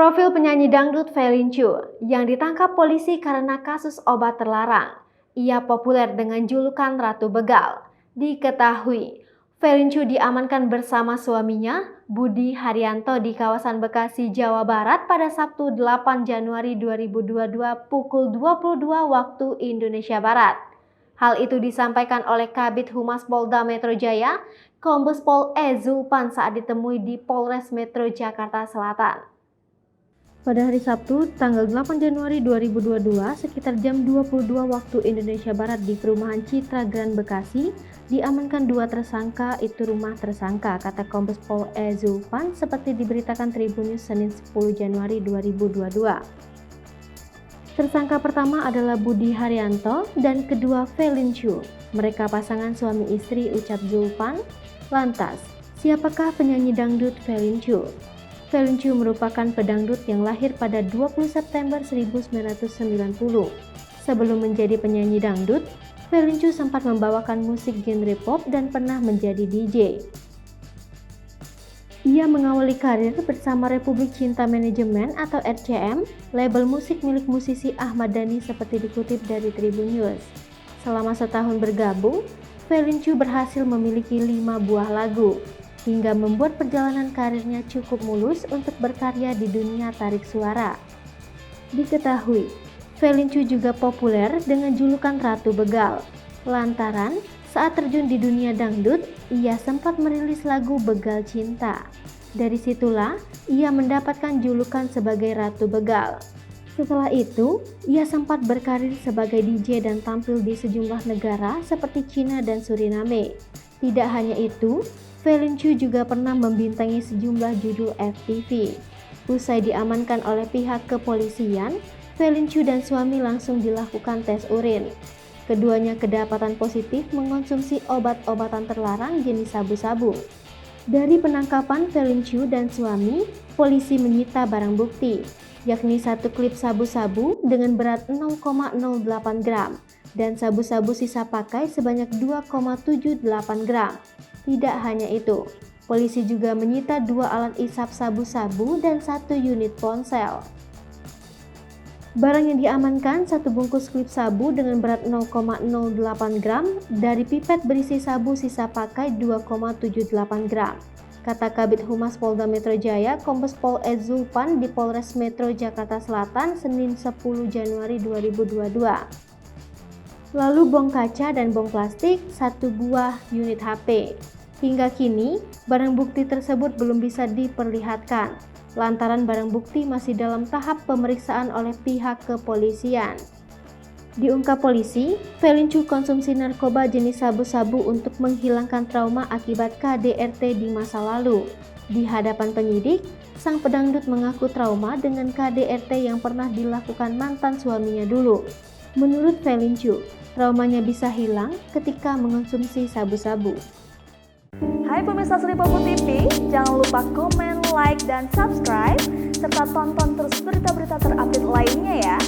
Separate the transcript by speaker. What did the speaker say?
Speaker 1: Profil penyanyi dangdut Felin Chu yang ditangkap polisi karena kasus obat terlarang. Ia populer dengan julukan Ratu Begal. Diketahui, Felin Chu diamankan bersama suaminya, Budi Haryanto di kawasan Bekasi, Jawa Barat pada Sabtu 8 Januari 2022 pukul 22 waktu Indonesia Barat. Hal itu disampaikan oleh Kabid Humas Polda Metro Jaya, Kombes Pol E. Zulpan saat ditemui di Polres Metro Jakarta Selatan. Pada hari Sabtu, tanggal 8 Januari 2022, sekitar jam 22 waktu Indonesia Barat di perumahan Citra Grand Bekasi, diamankan dua tersangka, itu rumah tersangka, kata Kombes Pol E. Zulpan seperti diberitakan Tribun News Senin 10 Januari 2022. Tersangka pertama adalah Budi Haryanto dan kedua Felin Chu. Mereka pasangan suami istri, ucap Zulpan. Lantas, siapakah penyanyi dangdut Felin Chu? Felin Chu merupakan pedangdut yang lahir pada 20 September 1990. Sebelum menjadi penyanyi dangdut, Felin Chu sempat membawakan musik genre pop dan pernah menjadi DJ. Ia mengawali karir bersama Republik Cinta Manajemen atau RCM, label musik milik musisi Ahmad Dhani seperti dikutip dari Tribun News. Selama setahun bergabung, Felin Chu berhasil memiliki 5 buah lagu, hingga membuat perjalanan karirnya cukup mulus untuk berkarya di dunia tarik suara. Diketahui, Felin Chu juga populer dengan julukan Ratu Begal, lantaran saat terjun di dunia dangdut, ia sempat merilis lagu Begal Cinta. Dari situlah, ia mendapatkan julukan sebagai Ratu Begal. Setelah itu, ia sempat berkarir sebagai DJ dan tampil di sejumlah negara seperti Cina dan Suriname. Tidak hanya itu, Felin Chu juga pernah membintangi sejumlah judul FTV. Usai diamankan oleh pihak kepolisian, Felin Chu dan suami langsung dilakukan tes urin. Keduanya kedapatan positif mengonsumsi obat-obatan terlarang jenis sabu-sabu. Dari penangkapan Felin Chu dan suami, polisi menyita barang bukti, yakni satu klip sabu-sabu dengan berat 0,08 gram dan sabu-sabu sisa pakai sebanyak 2,78 gram. Tidak hanya itu, polisi juga menyita 2 alat isap sabu-sabu dan 1 unit ponsel. Barang yang diamankan, 1 bungkus klip sabu dengan berat 0,08 gram dari pipet berisi sabu sisa pakai 2,78 gram. Kata Kabid Humas Polda Metro Jaya, Kombes Pol E. Zulpan di Polres Metro Jakarta Selatan, Senin 10 Januari 2022. Lalu bong kaca dan bong plastik, 1 buah unit HP. Hingga kini, barang bukti tersebut belum bisa diperlihatkan, lantaran barang bukti masih dalam tahap pemeriksaan oleh pihak kepolisian. Diungkap polisi, Felin Chu konsumsi narkoba jenis sabu-sabu untuk menghilangkan trauma akibat KDRT di masa lalu. Di hadapan penyidik, sang pedangdut mengaku trauma dengan KDRT yang pernah dilakukan mantan suaminya dulu. Menurut Felin Chu, traumanya bisa hilang ketika mengonsumsi sabu-sabu.
Speaker 2: Hai pemirsa Sri Popo TV, jangan lupa komen, like, dan subscribe, serta tonton terus berita-berita terupdate lainnya ya.